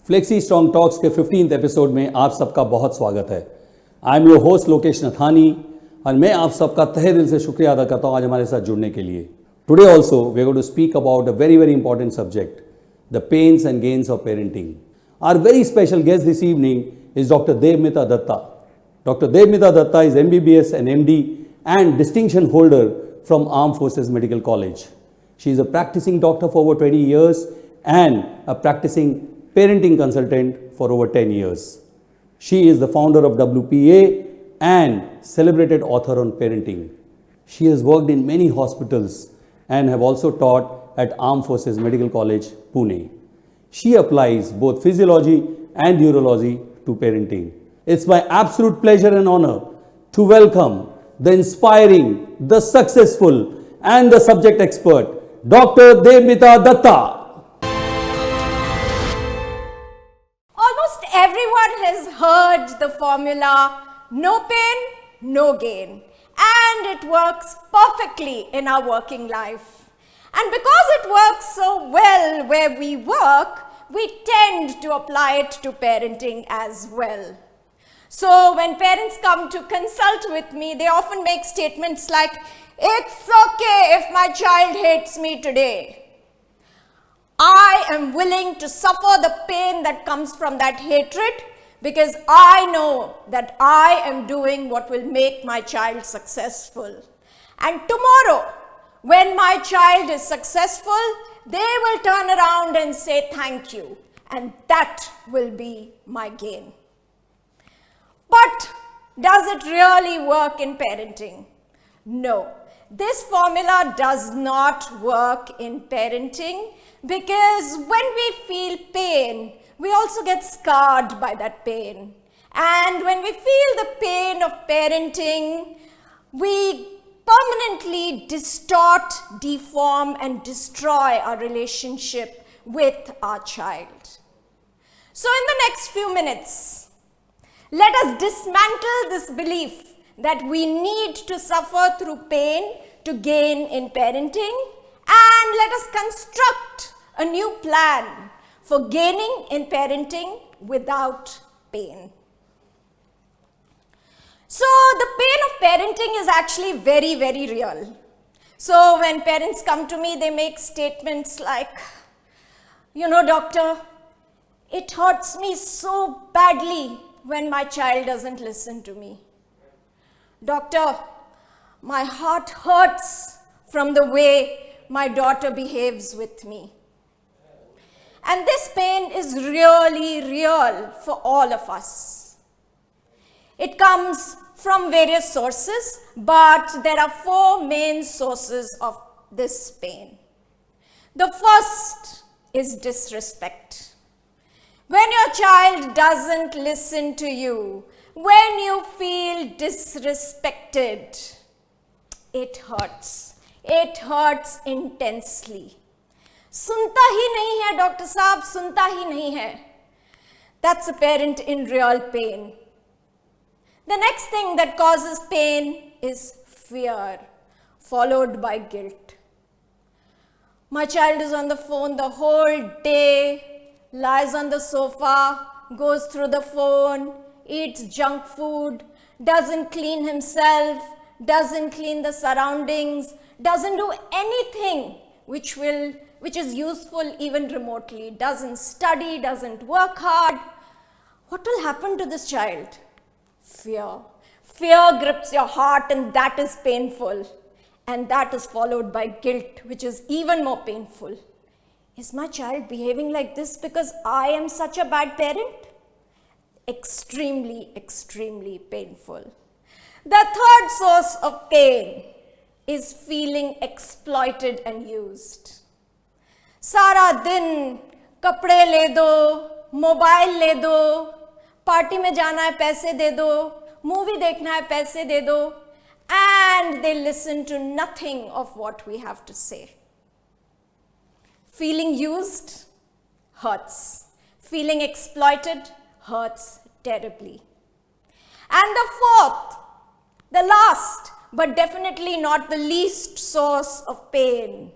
Flexi strong talks के 15th episode में आप सबका बहुत स्वागत है। I am your host Lokesh Nathani और मैं आप सबका तहे दिल से शुक्रिया अदा करता हूँ आज हमारे साथ जुड़ने के लिए। Today also we are going to speak about a very important subject, the pains and gains of parenting. Our very special guest this evening is Dr. Debmita Dutta. Dr. Debmita Dutta is MBBS and MD and distinction holder from Armed Forces Medical College. She is a practicing doctor for over 20 years and a practicing parenting consultant for over 10 years. She is the founder of WPA and celebrated author on parenting. She has worked in many hospitals and have also taught at Armed Forces Medical College, Pune. She applies both physiology and neurology to parenting. It's my absolute pleasure and honor to welcome the inspiring, the successful and the subject expert, Dr. Debmita Dutta. Almost everyone has heard the formula, no pain, no gain. And it works perfectly in our working life. And because it works so well where we work, we tend to apply it to parenting as well. So when parents come to consult with me, they often make statements like, "It's okay if my child hates me today. I am willing to suffer the pain that comes from that hatred because I know that I am doing what will make my child successful. And tomorrow, when my child is successful, they will turn around and say thank you, and that will be my gain." But does it really work in parenting? No, this formula does not work in parenting because when we feel pain, we also get scarred by that pain. And when we feel the pain of parenting, we permanently distort, deform, and destroy our relationship with our child. So in the next few minutes, let us dismantle this belief that we need to suffer through pain to gain in parenting, and let us construct a new plan for gaining in parenting without pain. So the pain of parenting is actually very real. So when parents come to me, they make statements like, "You know, doctor, it hurts me so badly when my child doesn't listen to me. Doctor, my heart hurts from the way my daughter behaves with me." And this pain is really real for all of us. It comes from various sources, but there are 4 main sources of this pain. The first is disrespect. When your child doesn't listen to you, when you feel disrespected, it hurts. It hurts intensely. सुनता ही नहीं है doctor साहब, सुनता ही नहीं है. That's a parent in real pain. The next thing that causes pain is fear, followed by guilt. My child is on the phone the whole day, lies on the sofa, goes through the phone, eats junk food, doesn't clean himself, doesn't clean the surroundings, doesn't do anything which is useful even remotely, doesn't study, doesn't work hard. What will happen to this child? Fear. Fear grips your heart, and that is painful. And that is followed by guilt, which is even more painful. Is my child behaving like this because I am such a bad parent? Extremely painful. The third source of pain is feeling exploited and used. सारा दिन कपड़े ले दो, mobile ले दो, party में जाना है पैसे दे दो, मूवी देखना है पैसे दे दो, and they listen to nothing of what we have to say. Feeling used hurts. Feeling exploited hurts terribly. And the fourth, the last, but definitely not the least source of pain,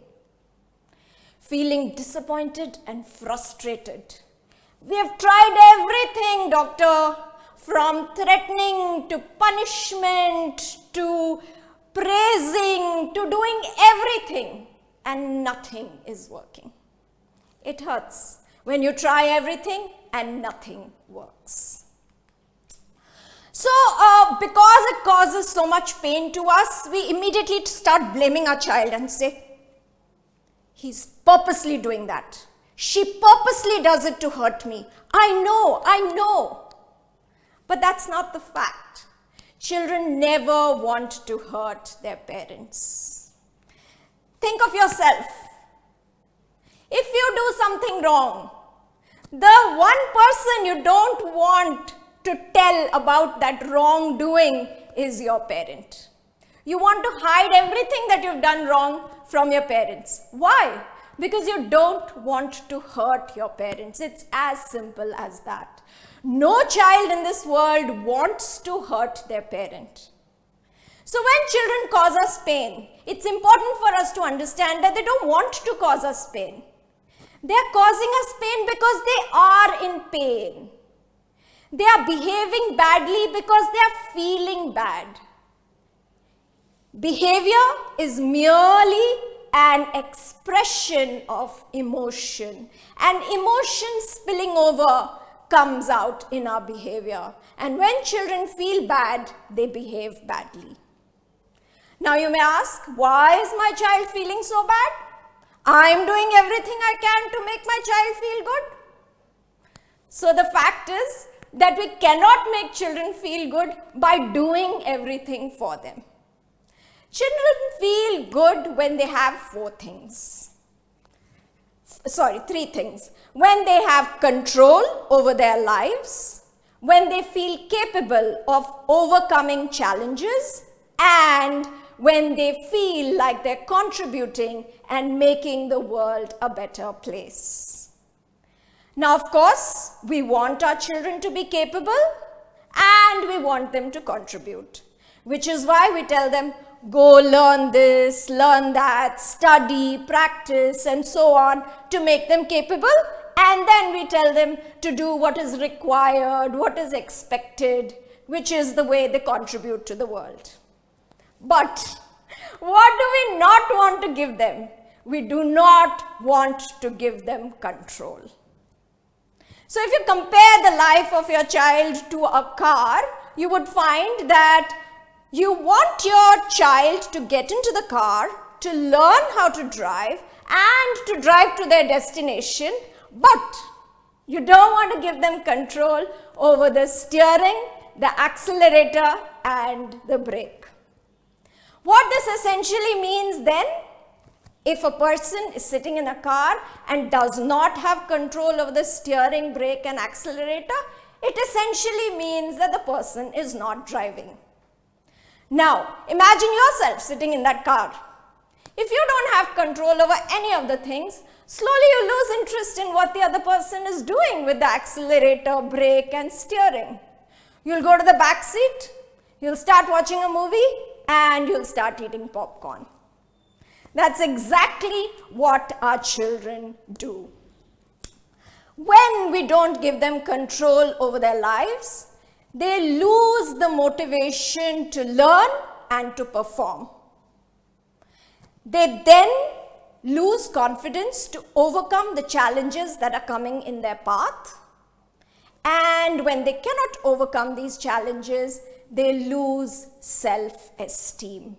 feeling disappointed and frustrated We have tried everything, doctor, from threatening to punishment to praising to doing everything, and nothing is working. It hurts when you try everything and nothing works. So, because it causes so much pain to us, we immediately start blaming our child and say, he's purposely doing that. She purposely does it to hurt me. I know. But that's not the fact. Children never want to hurt their parents. Think of yourself. If you do something wrong, the one person you don't want to tell about that wrongdoing is your parent. You want to hide everything that you've done wrong from your parents. Why? Because you don't want to hurt your parents. It's as simple as that. No child in this world wants to hurt their parent. So when children cause us pain, it's important for us to understand that they don't want to cause us pain. They are causing us pain because they are in pain. They are behaving badly because they are feeling bad. Behavior is merely an expression of emotion, and emotion spilling over comes out in our behavior. And when children feel bad, they behave badly. Now you may ask, why is my child feeling so bad? I am doing everything I can to make my child feel good. So the fact is that we cannot make children feel good by doing everything for them. Children feel good when they have three things. When they have control over their lives, when they feel capable of overcoming challenges, and when they feel like they're contributing and making the world a better place. Now, of course, we want our children to be capable and we want them to contribute, which is why we tell them, go learn this, learn that, study, practice, and so on to make them capable. And then we tell them to do what is required, what is expected, which is the way they contribute to the world. But what do we not want to give them? We do not want to give them control. So if you compare the life of your child to a car, you would find that you want your child to get into the car, to learn how to drive, and to drive to their destination, but you don't want to give them control over the steering, the accelerator, and the brake. What this essentially means then, if a person is sitting in a car and does not have control over the steering, brake, and accelerator, it essentially means that the person is not driving. Now, imagine yourself sitting in that car. If you don't have control over any of the things, slowly you lose interest in what the other person is doing with the accelerator, brake, and steering. You'll go to the back seat, you'll start watching a movie, and you'll start eating popcorn. That's exactly what our children do. When we don't give them control over their lives, they lose the motivation to learn and to perform. They then lose confidence to overcome the challenges that are coming in their path. And when they cannot overcome these challenges, they lose self-esteem.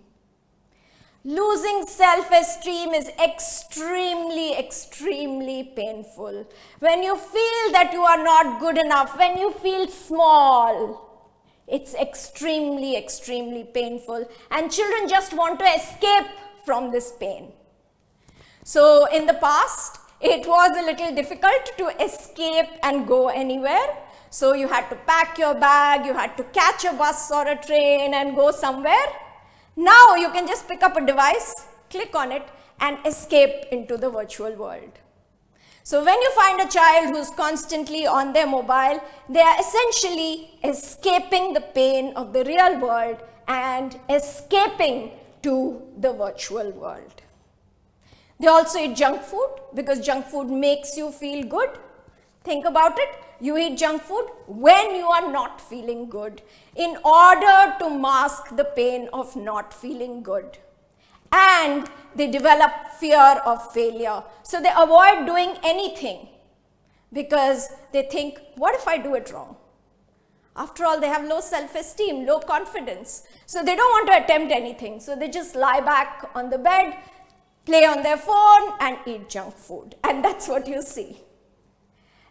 Losing self-esteem is extremely, extremely painful. When you feel that you are not good enough, when you feel small, it's extremely, extremely painful. And children just want to escape from this pain. So in the past, it was a little difficult to escape and go anywhere. So you had to pack your bag, you had to catch a bus or a train and go somewhere. Now you can just pick up a device, click on it, and escape into the virtual world. So when you find a child who's constantly on their mobile, they are essentially escaping the pain of the real world and escaping to the virtual world. They also eat junk food because junk food makes you feel good. Think about it. You eat junk food when you are not feeling good in order to mask the pain of not feeling good. And they develop fear of failure. So they avoid doing anything because they think, what if I do it wrong? After all, they have low self-esteem, low confidence. So they don't want to attempt anything. So they just lie back on the bed, play on their phone and eat junk food. And that's what you see.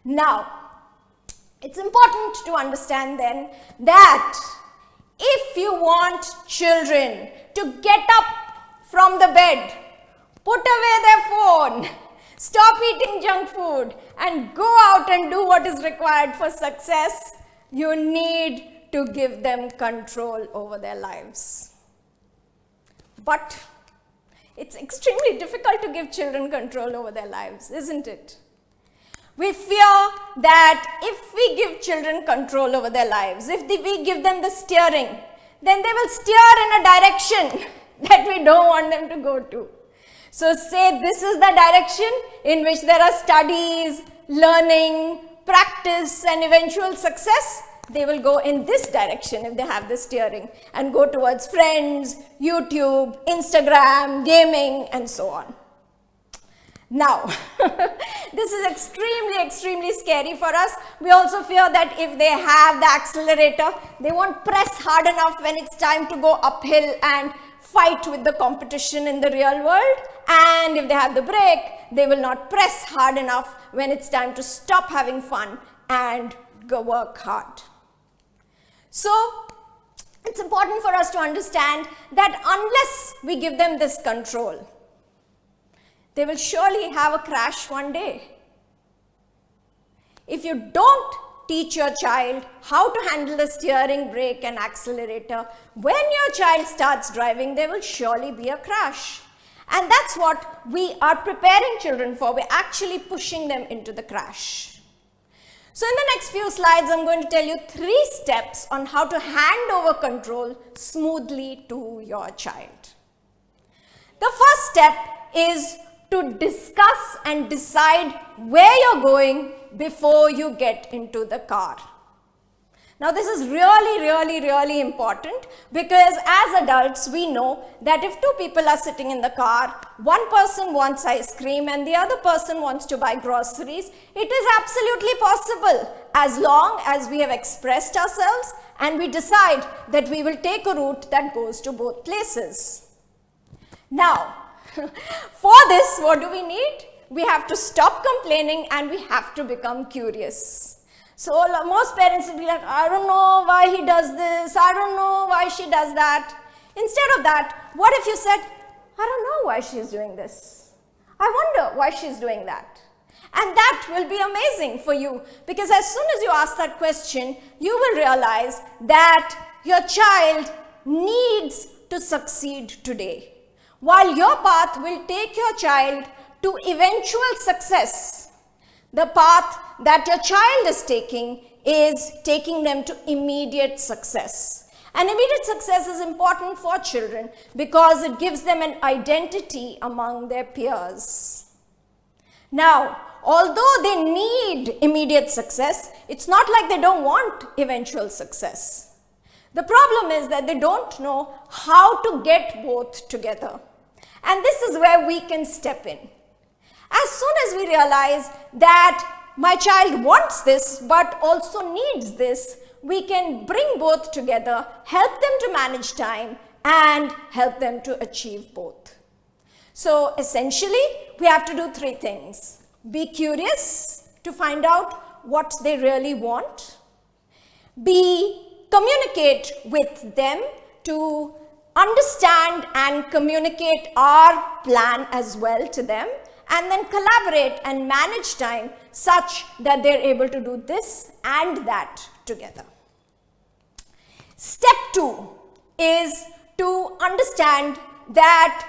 Now, it's important to understand then that if you want children to get up from the bed, put away their phone, stop eating junk food and go out and do what is required for success, you need to give them control over their lives. But it's extremely difficult to give children control over their lives, isn't it? We fear that if we give children control over their lives, if we give them the steering, then they will steer in a direction that we don't want them to go to. So say this is the direction in which there are studies, learning, practice and eventual success. They will go in this direction if they have the steering and go towards friends, YouTube, Instagram, gaming and so on. Now, this is extremely scary for us. We also fear that if they have the accelerator, they won't press hard enough when it's time to go uphill and fight with the competition in the real world. And if they have the brake, they will not press hard enough when it's time to stop having fun and go work hard. So, it's important for us to understand that unless we give them this control, they will surely have a crash one day. If you don't teach your child how to handle the steering, brake and accelerator, when your child starts driving, there will surely be a crash. And that's what we are preparing children for. We're actually pushing them into the crash. So in the next few slides, I'm going to tell you 3 steps on how to hand over control smoothly to your child. The first step is to discuss and decide where you're going before you get into the car. Now this is really important because as adults we know that if 2 people are sitting in the car, one person wants ice cream and the other person wants to buy groceries, it is absolutely possible as long as we have expressed ourselves and we decide that we will take a route that goes to both places. Now, for this, what do we need? We have to stop complaining and we have to become curious. So most parents will be like, I don't know why he does this, I don't know why she does that. Instead of that, what if you said, I don't know why she's doing this. I wonder why she's doing that. And that will be amazing for you because as soon as you ask that question, you will realize that your child needs to succeed today. While your path will take your child to eventual success, the path that your child is taking them to immediate success. And immediate success is important for children because it gives them an identity among their peers. Now, although they need immediate success, it's not like they don't want eventual success. The problem is that they don't know how to get both together. And this is where we can step in. As soon as we realize that my child wants this but also needs this, we can bring both together, help them to manage time and help them to achieve both. So essentially, we have to do 3 things. Be curious to find out what they really want. Communicate with them to understand and communicate our plan as well to them, and then collaborate and manage time such that they're able to do this and that together. Step 2 is to understand that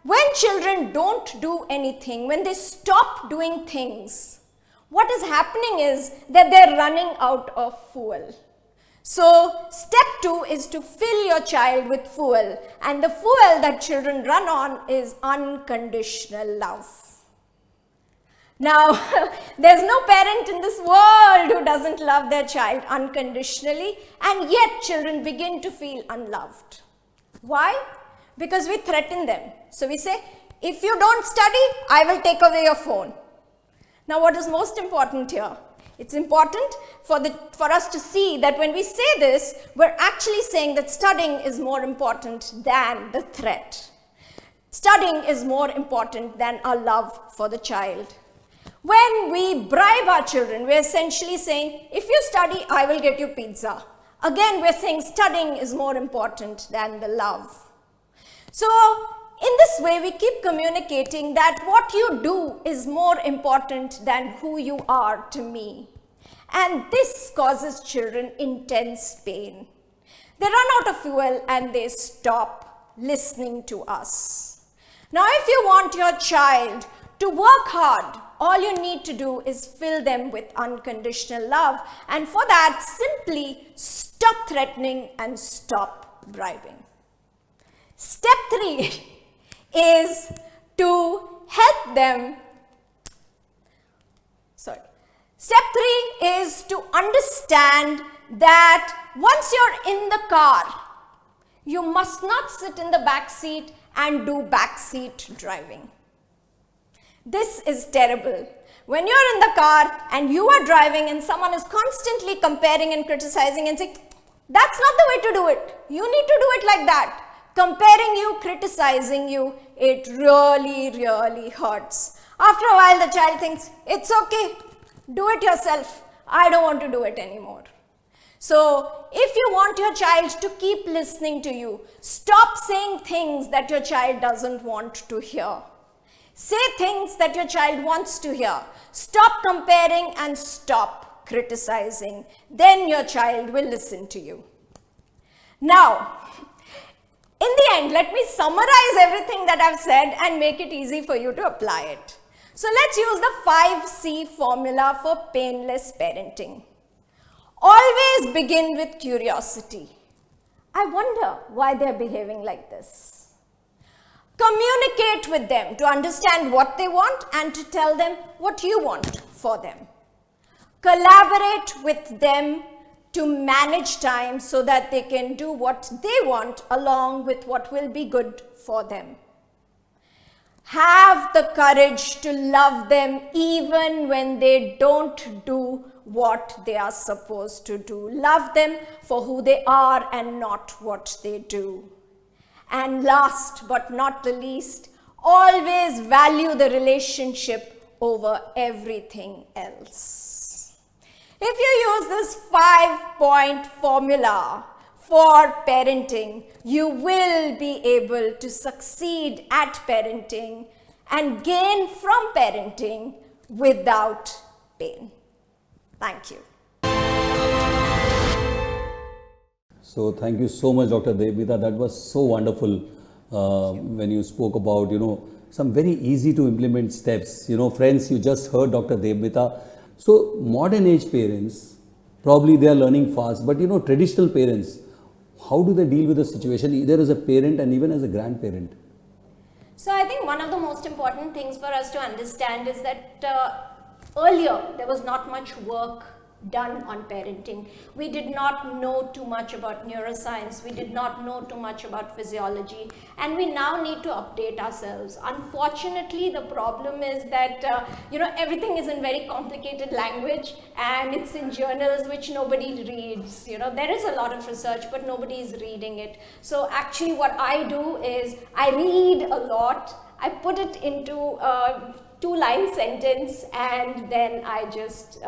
when children don't do anything, when they stop doing things, what is happening is that they're running out of fuel. So step 2 is to fill your child with fuel, and the fuel that children run on is unconditional love. Now, there's no parent in this world who doesn't love their child unconditionally, and yet children begin to feel unloved. Why? Because we threaten them. So we say, if you don't study, I will take away your phone. Now, what is most important here? It's important for us to see that when we say this, we're actually saying that studying is more important than the threat. Studying is more important than our love for the child. When we bribe our children, we're essentially saying, if you study, I will get you pizza. Again, we're saying studying is more important than the love. So, in this way, we keep communicating that what you do is more important than who you are to me. And this causes children intense pain. They run out of fuel and they stop listening to us. Now, if you want your child to work hard, all you need to do is fill them with unconditional love. And for that, simply stop threatening and stop bribing. Step 3 is to help them. Step 3 is to understand that once you're in the car, you must not sit in the back seat and do backseat driving. This is terrible. When you're in the car and you are driving and someone is constantly comparing and criticizing and saying, that's not the way to do it. You need to do it like that. Comparing you, criticizing you, it really, really hurts. After a while, the child thinks, it's okay, do it yourself. I don't want to do it anymore. So, if you want your child to keep listening to you, stop saying things that your child doesn't want to hear. Say things that your child wants to hear. Stop comparing and stop criticizing. Then your child will listen to you. Now, in the end, let me summarize everything that I've said and make it easy for you to apply it. So let's use the 5C formula for painless parenting. Always begin with curiosity. I wonder why they're behaving like this. Communicate with them to understand what they want and to tell them what you want for them. Collaborate with them to manage time so that they can do what they want along with what will be good for them. Have the courage to love them even when they don't do what they are supposed to do. Love them for who they are and not what they do. And last but not the least, always value the relationship over everything else. If you use this 5-point formula for parenting, you will be able to succeed at parenting and gain from parenting without pain. Thank you. So thank you so much, Dr. Debmita. That was so wonderful when you spoke about, some very easy to implement steps. Friends, you just heard Dr. Debmita. So modern age parents, probably they are learning fast, but traditional parents, how do they deal with the situation either as a parent and even as a grandparent? So I think one of the most important things for us to understand is that earlier there was not much work done on parenting. We did not know too much about neuroscience. We did not know too much about physiology, and we now need to update ourselves. Unfortunately, the problem is that everything is in very complicated language and it's in journals which nobody reads. There is a lot of research, but nobody is reading it. So actually what I do is I read a lot. I put it into two-line sentence and then I just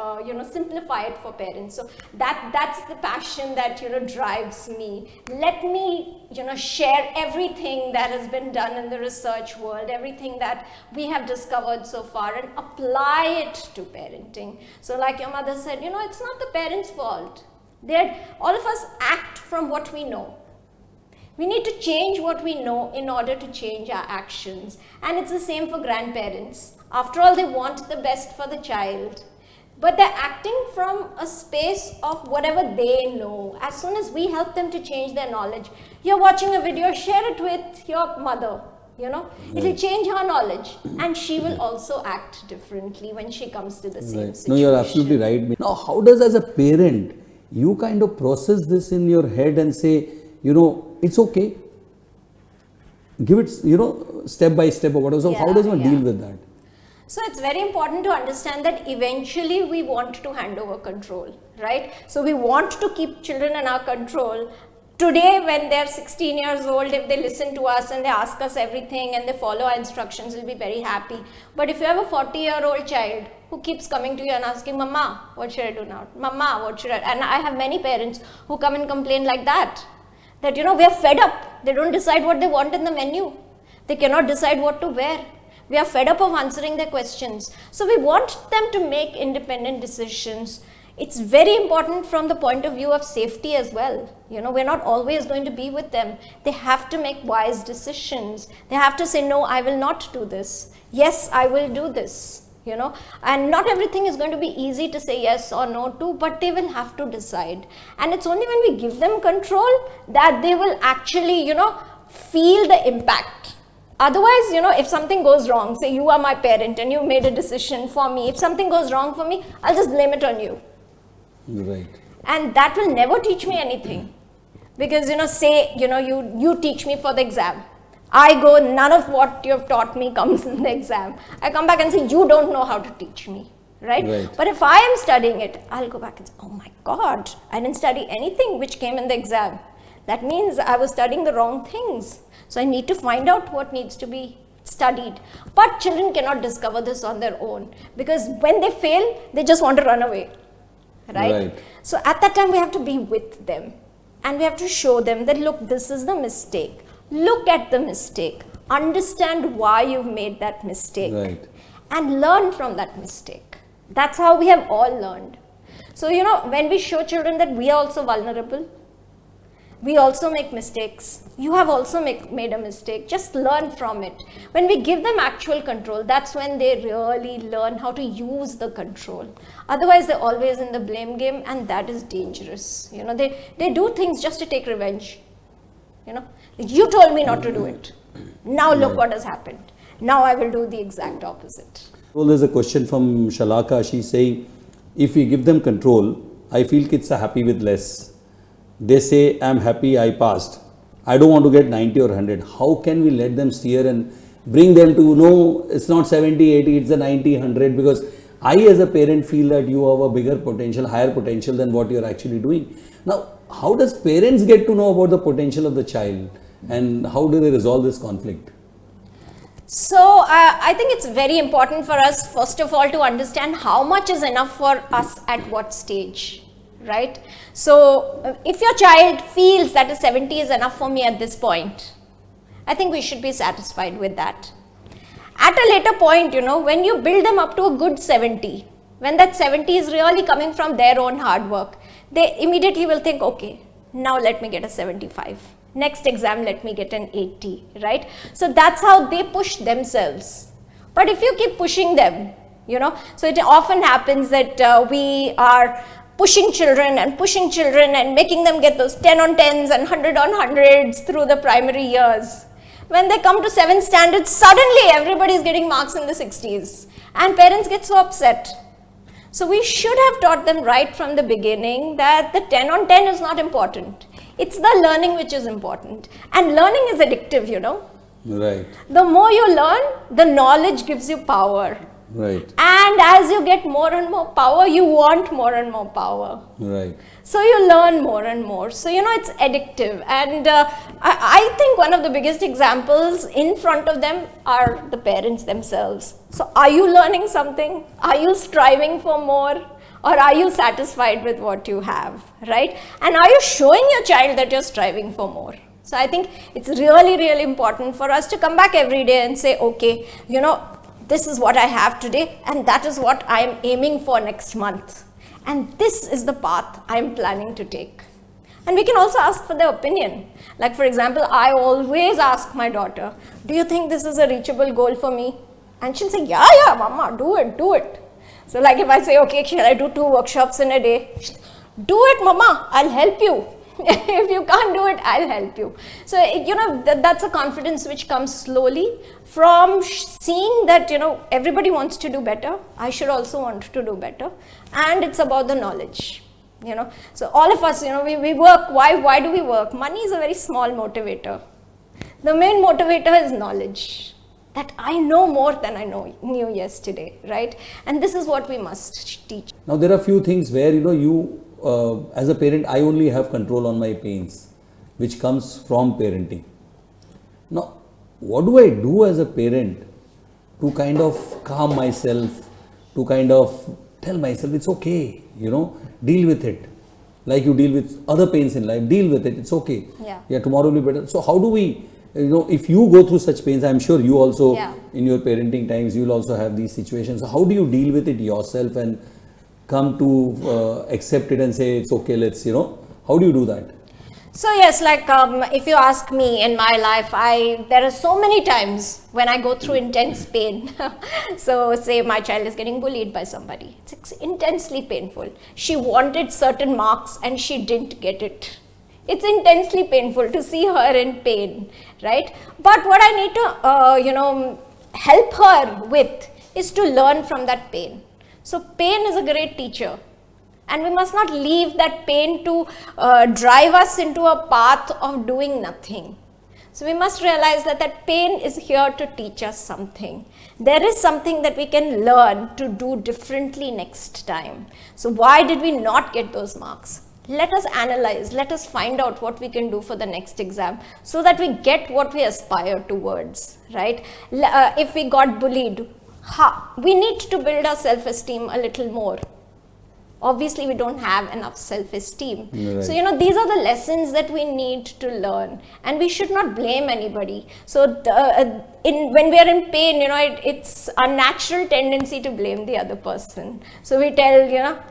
simplify it for parents. So that's the passion that drives me. Let me share everything that has been done in the research world, everything that we have discovered so far, and apply it to parenting. So like your mother said, it's not the parents' fault. All of us act from what we know. We need to change what we know in order to change our actions. And it's the same for grandparents. After all, they want the best for the child, but they're acting from a space of whatever they know. As soon as we help them to change their knowledge, you're watching a video, share it with your mother. It'll change her knowledge, and she will also act differently when she comes to the same situation. No, you're absolutely right. Now, how does, as a parent, you kind of process this in your head and say, it's okay, give it, step by step or whatever. So how does one deal with that? So it's very important to understand that eventually we want to hand over control, right? So we want to keep children in our control. Today, when they're 16 years old, if they listen to us and they ask us everything and they follow our instructions, we'll be very happy. But if you have a 40-year-old child who keeps coming to you and asking, Mama, what should I do now? Mama, what should I? And I have many parents who come and complain like that we are fed up. They don't decide what they want in the menu. They cannot decide what to wear. We are fed up of answering their questions. So we want them to make independent decisions. It's very important from the point of view of safety as well. We're not always going to be with them. They have to make wise decisions. They have to say, no, I will not do this. Yes, I will do this. And not everything is going to be easy to say yes or no to, but they will have to decide. And it's only when we give them control that they will actually, feel the impact. Otherwise, if something goes wrong, say you are my parent and you made a decision for me. If something goes wrong for me, I'll just blame it on you. Right. And that will never teach me anything. Because, say, you teach me for the exam. I go, none of what you've taught me comes in the exam. I come back and say, you don't know how to teach me. Right? But if I am studying it, I'll go back and say, oh my God, I didn't study anything which came in the exam. That means I was studying the wrong things. So I need to find out what needs to be studied. But children cannot discover this on their own, because when they fail, they just want to run away. Right? So at that time, we have to be with them. And we have to show them that, look, this is the mistake. Look at the mistake. Understand why you've made that mistake. Right. And learn from that mistake. That's how we have all learned. So, when we show children that we are also vulnerable, we also make mistakes. You have also made a mistake. Just learn from it. When we give them actual control, that's when they really learn how to use the control. Otherwise, they're always in the blame game, and that is dangerous. They do things just to take revenge. You told me not to do it. Now look what has happened. Now I will do the exact opposite. Well, there's a question from Shalaka. She's saying, if we give them control, I feel kids are happy with less. They say, I'm happy I passed. I don't want to get 90 or 100. How can we let them steer and bring them to, no, it's not 70, 80, it's a 90, 100, because I as a parent feel that you have a bigger potential, higher potential than what you're actually doing. Now, how does parents get to know about the potential of the child, and how do they resolve this conflict? So, I think it's very important for us, first of all, to understand how much is enough for us at what stage. Right? So, if your child feels that a 70 is enough for me at this point, I think we should be satisfied with that. At a later point, when you build them up to a good 70, when that 70 is really coming from their own hard work, they immediately will think, okay, now let me get a 75. Next exam, let me get an 80, right? So that's how they push themselves. But if you keep pushing them, so it often happens that we are pushing children and making them get those 10 on 10s and 100 on 100s through the primary years. When they come to 7th standard, suddenly everybody is getting marks in the 60s, and parents get so upset. So we should have taught them right from the beginning that the 10 on 10 is not important. It's the learning which is important. And learning is addictive, Right. The more you learn, the knowledge gives you power. Right. And as you get more and more power, you want more and more power. Right. So you learn more and more. So, it's addictive. And I think one of the biggest examples in front of them are the parents themselves. So are you learning something? Are you striving for more? Or are you satisfied with what you have? Right? And are you showing your child that you're striving for more? So I think it's really, really important for us to come back every day and say, okay, this is what I have today, and that is what I am aiming for next month. And this is the path I am planning to take. And we can also ask for their opinion. Like, for example, I always ask my daughter, do you think this is a reachable goal for me? And she'll say, yeah, mama, do it. So if I say, okay, shall I do 2 workshops in a day? Do it, mama, I'll help you. If you can't do it, I'll help you. So, that's a confidence which comes slowly from seeing that, everybody wants to do better. I should also want to do better. And it's about the knowledge, So all of us, we work. Why do we work? Money is a very small motivator. The main motivator is knowledge. That I know more than I knew yesterday, right? And this is what we must teach. Now, there are few things where, as a parent, I only have control on my pains, which comes from parenting. Now, what do I do as a parent to kind of calm myself, to kind of tell myself it's okay, deal with it. Like you deal with other pains in life, deal with it, it's okay. Yeah, tomorrow will be better. So how do we, if you go through such pains, I'm sure you also, in your parenting times, you'll also have these situations. So how do you deal with it yourself and come to accept it and say, it's okay, let's, how do you do that? So yes, like if you ask me in my life, there are so many times when I go through intense pain. So say my child is getting bullied by somebody. It's intensely painful. She wanted certain marks and she didn't get it. It's intensely painful to see her in pain, right? But what I need to, help her with is to learn from that pain. So pain is a great teacher. And we must not leave that pain to drive us into a path of doing nothing. So we must realize that pain is here to teach us something. There is something that we can learn to do differently next time. So why did we not get those marks? Let us analyze, let us find out what we can do for the next exam so that we get what we aspire towards, right? If we got bullied, we need to build our self-esteem a little more. Obviously, we don't have enough self-esteem. Right. So, these are the lessons that we need to learn, and we should not blame anybody. So, when we are in pain, it's a natural tendency to blame the other person. So, we tell,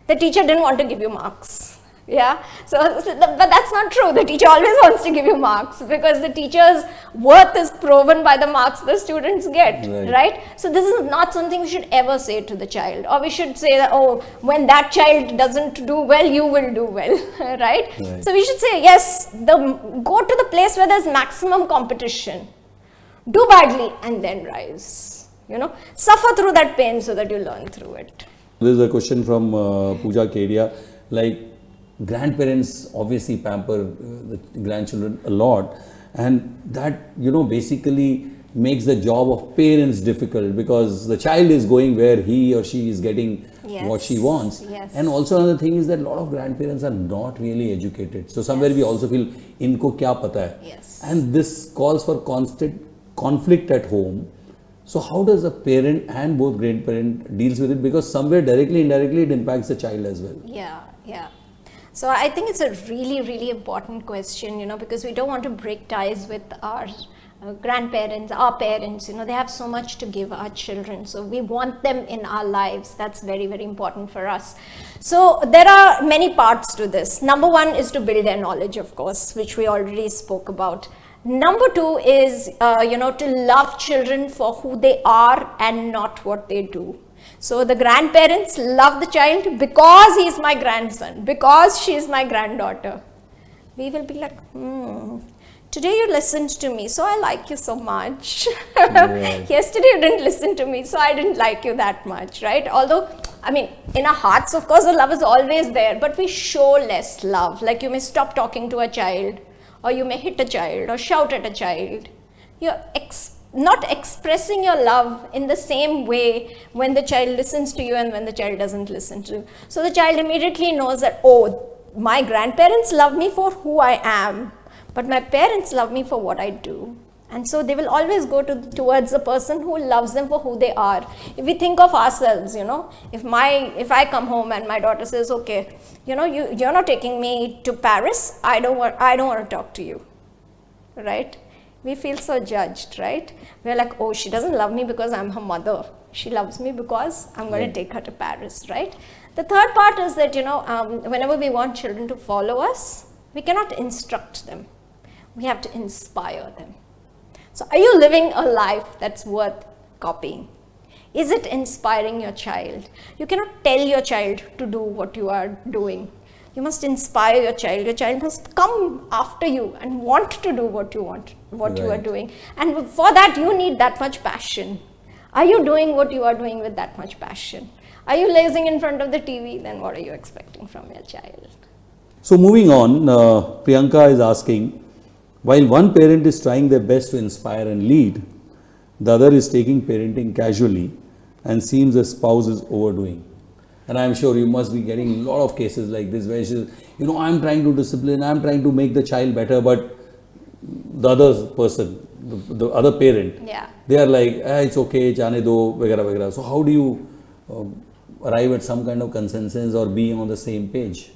the teacher didn't want to give you marks. Yeah, but that's not true. The teacher always wants to give you marks because the teacher's worth is proven by the marks the students get, right? So this is not something we should ever say to the child, or we should say that, oh, when that child doesn't do well, you will do well, right? So we should say, yes, go to the place where there's maximum competition, do badly and then rise, suffer through that pain so that you learn through it. There's a question from Pooja Kedia, like, grandparents obviously pamper the grandchildren a lot, and that basically makes the job of parents difficult because the child is going where he or she is getting what she wants. And also another thing is that a lot of grandparents are not really educated, so somewhere we also feel inko kya pata hai, and this calls for constant conflict at home. So how does a parent and both grandparent deals with it, because somewhere directly indirectly it impacts the child as well? So I think it's a really, really important question, because we don't want to break ties with our grandparents, our parents, they have so much to give our children. So we want them in our lives. That's very, very important for us. So there are many parts to this. Number one is to build their knowledge, of course, which we already spoke about. Number two is, to love children for who they are and not what they do. So the grandparents love the child because he is my grandson, because she is my granddaughter. We will be like, today you listened to me, so I like you so much. Yesterday you didn't listen to me, so I didn't like you that much, right? Although, in our hearts, of course, the love is always there, but we show less love. Like you may stop talking to a child, or you may hit a child, or shout at a child. You're not expressing your love in the same way when the child listens to you and when the child doesn't listen to you. So the child immediately knows that, oh, my grandparents love me for who I am, but my parents love me for what I do. And so they will always go towards the person who loves them for who they are. If we think of ourselves, if I come home and my daughter says, okay, you're not taking me to Paris, I don't want to talk to you, right? We feel so judged, right? We're like, oh, she doesn't love me because I'm her mother. She loves me because I'm going to take her to Paris, right? The third part is that, whenever we want children to follow us, we cannot instruct them. We have to inspire them. So are you living a life that's worth copying? Is it inspiring your child? You cannot tell your child to do what you are doing. You must inspire your child. Your child must come after you and want to do what you want, what you are doing. And for that, you need that much passion. Are you doing what you are doing with that much passion? Are you lazing in front of the TV? Then what are you expecting from your child? So moving on, Priyanka is asking, while one parent is trying their best to inspire and lead, the other is taking parenting casually and seems the spouse is overdoing. And I'm sure you must be getting a lot of cases like this where she's, I'm trying to discipline, I'm trying to make the child better, but the other person, the other parent, they are like, it's okay, jaane do, vagara, vagara. So how do you arrive at some kind of consensus or be on the same page?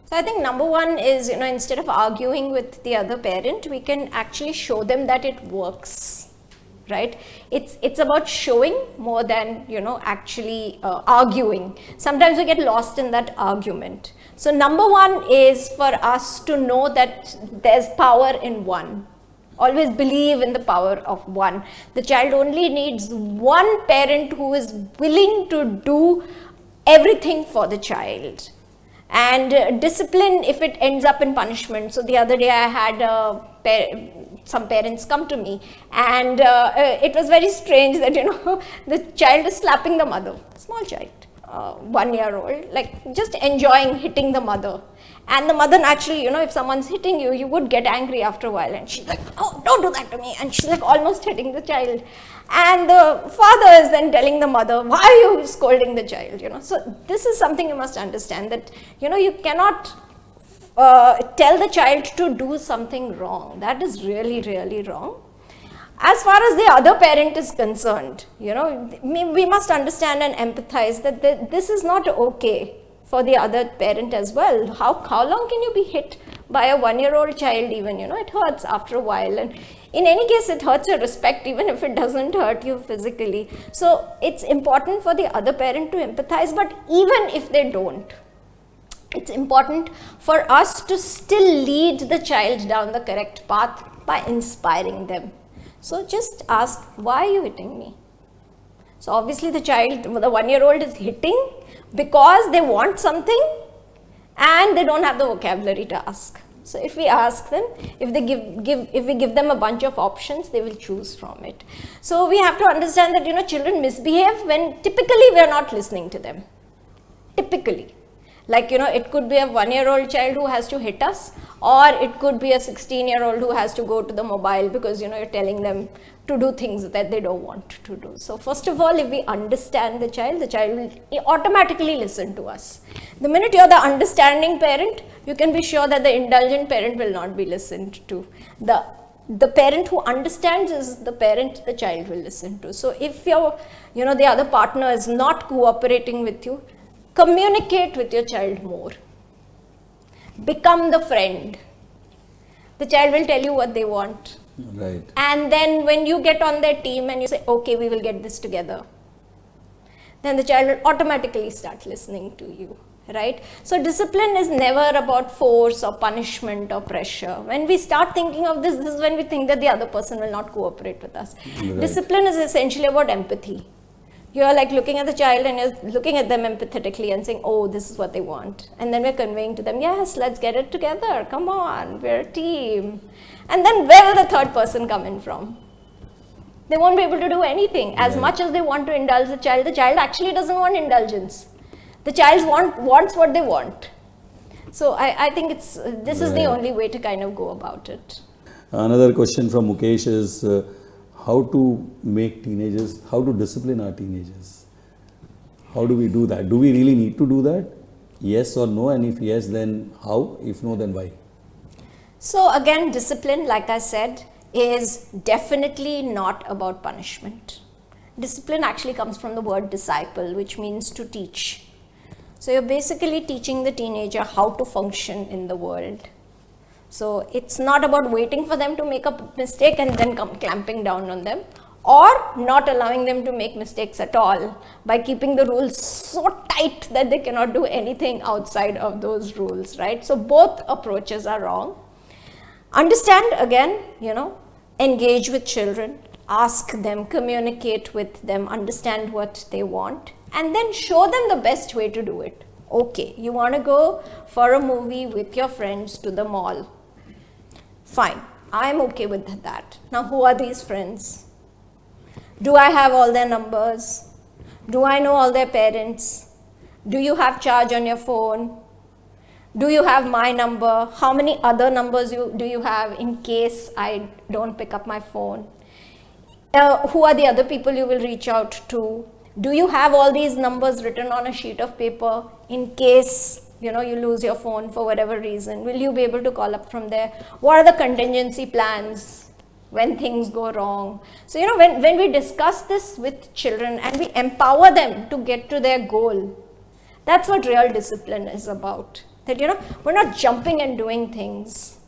So I think number one is, instead of arguing with the other parent, we can actually show them that it works, right? It's about showing more than, actually arguing. Sometimes we get lost in that argument. So number one is for us to know that there's power in one. Always believe in the power of one. The child only needs one parent who is willing to do everything for the child. And discipline, if it ends up in punishment. So the other day I had some parents come to me, and it was very strange that the child is slapping the mother, small child, 1 year old, like just enjoying hitting the mother. And the mother naturally, if someone's hitting you, you would get angry after a while, and she's like, oh, don't do that to me, and she's like almost hitting the child. And the father is then telling the mother, why are you scolding the child? So this is something you must understand, that you cannot tell the child to do something wrong. That is really, really wrong. As far as the other parent is concerned, we must understand and empathize that this is not okay for the other parent as well. How long can you be hit by a 1-year-old child even? It hurts after a while, and in any case it hurts your respect even if it doesn't hurt you physically. So it's important for the other parent to empathize, but even if they don't, it's important for us to still lead the child down the correct path by inspiring them. So just ask, why are you hitting me? So obviously the 1-year-old is hitting because they want something and they don't have the vocabulary to ask. So if we ask them, if we give them a bunch of options, they will choose from it. So we have to understand that children misbehave when typically we are not listening to them. Typically. Like, it could be a 1-year-old child who has to hit us, or it could be a 16-year-old who has to go to the mobile because, you're telling them to do things that they don't want to do. So first of all, if we understand the child will automatically listen to us. The minute you're the understanding parent, you can be sure that the indulgent parent will not be listened to. The parent who understands is the parent the child will listen to. So if the other partner is not cooperating with you, communicate with your child more. Become the friend. The child will tell you what they want. Right. And then when you get on their team and you say, okay, we will get this together, then the child will automatically start listening to you. Right? So discipline is never about force or punishment or pressure. When we start thinking of this is when we think that the other person will not cooperate with us. Right. Discipline is essentially about empathy. You are like looking at the child and you're looking at them empathetically and saying, oh, this is what they want. And then we're conveying to them, yes, let's get it together. Come on, we're a team. And then where will the third person come in from? They won't be able to do anything. As much as they want to indulge the child actually doesn't want indulgence. The child wants what they want. So I think this is the only way to kind of go about it. Another question from Mukesh is, how to discipline our teenagers? How do we do that? Do we really need to do that? Yes or no? And if yes, then how? If no, then why? So again, discipline, like I said, is definitely not about punishment. Discipline actually comes from the word disciple, which means to teach. So you're basically teaching the teenager how to function in the world. So it's not about waiting for them to make a mistake and then clamping down on them, or not allowing them to make mistakes at all by keeping the rules so tight that they cannot do anything outside of those rules, right? So both approaches are wrong. Understand, again, engage with children, ask them, communicate with them, understand what they want, and then show them the best way to do it. Okay, you want to go for a movie with your friends to the mall. Fine, I'm okay with that. Now, who are these friends? Do I have all their numbers? Do I know all their parents? Do you have charge on your phone? Do you have my number? How many other numbers do you have in case I don't pick up my phone? Who are the other people you will reach out to? Do you have all these numbers written on a sheet of paper in case you lose your phone for whatever reason? Will you be able to call up from there? What are the contingency plans when things go wrong? So when we discuss this with children and we empower them to get to their goal, that's what real discipline is about. That we're not jumping and doing things.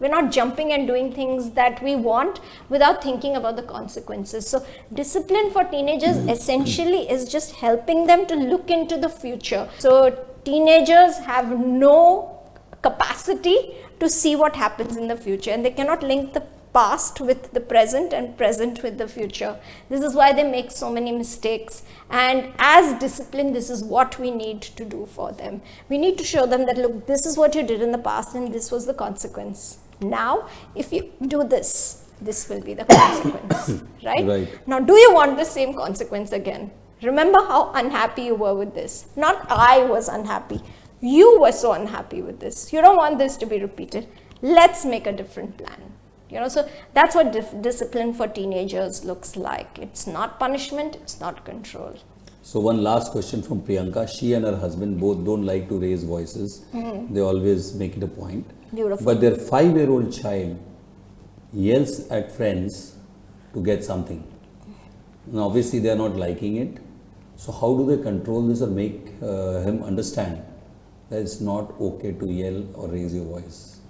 We're not jumping and doing things that we want without thinking about the consequences. So discipline for teenagers essentially is just helping them to look into the future. So teenagers have no capacity to see what happens in the future, and they cannot link the past with the present and present with the future. This is why they make so many mistakes, and as discipline, this is what we need to do for them. We need to show them that, look, this is what you did in the past and this was the consequence. Now if you do this will be the consequence. Right? Now, do you want the same consequence again? Remember how unhappy you were with this. Not I was unhappy, you were so unhappy with this. You don't want this to be repeated. Let's make a different plan. So that's what discipline for teenagers looks like. It's not punishment, it's not control. So one last question from Priyanka. She and her husband both don't like to raise voices. They always make it a point. Beautiful. But their 5-year-old child yells at friends to get something. And obviously they are not liking it. So how do they control this or make him understand that it's not okay to yell or raise your voice?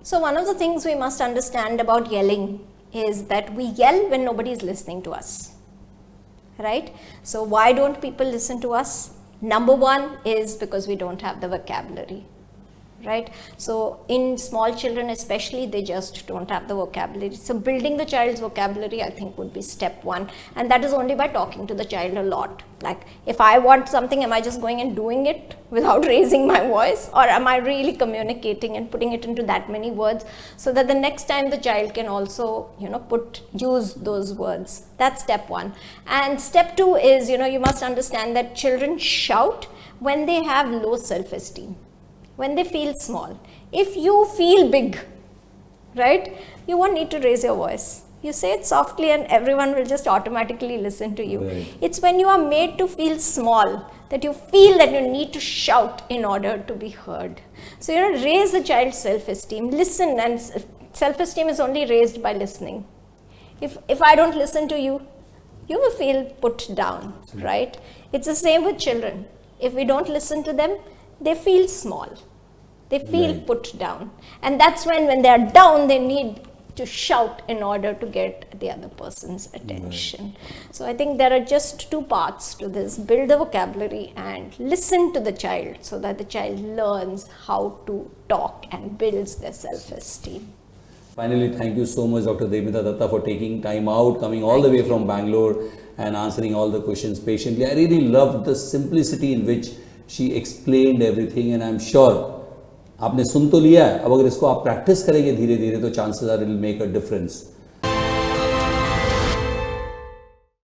So one of the things we must understand about yelling is that we yell when nobody is listening to us. Right? So why don't people listen to us? Number one is because we don't have the vocabulary. Right? So in small children especially, they just don't have the vocabulary. So building the child's vocabulary, I think, would be step one. And that is only by talking to the child a lot. Like, if I want something, am I just going and doing it without raising my voice? Or am I really communicating and putting it into that many words so that the next time the child can also, use those words? That's step one. And step two is, you must understand that children shout when they have low self-esteem. When they feel small. If you feel big, right, you won't need to raise your voice. You say it softly and everyone will just automatically listen to you. Right. It's when you are made to feel small that you feel that you need to shout in order to be heard. So, raise the child's self-esteem. Listen, and self-esteem is only raised by listening. If I don't listen to you, you will feel put down, right? It's the same with children. If we don't listen to them, they feel small. They feel put down. And that's when they are down, they need to shout in order to get the other person's attention. So I think there are just two parts to this. Build the vocabulary and listen to the child so that the child learns how to talk and builds their self-esteem. Finally, thank you so much, Dr. Debmita Dutta, for taking time out, coming all the way from Bangalore and answering all the questions patiently. I really loved the simplicity in which she explained everything, and I'm sure आपने सुन तो लिया है. अब अगर इसको आप practice करेंगे धीरे धीरे तो chances are it will make a difference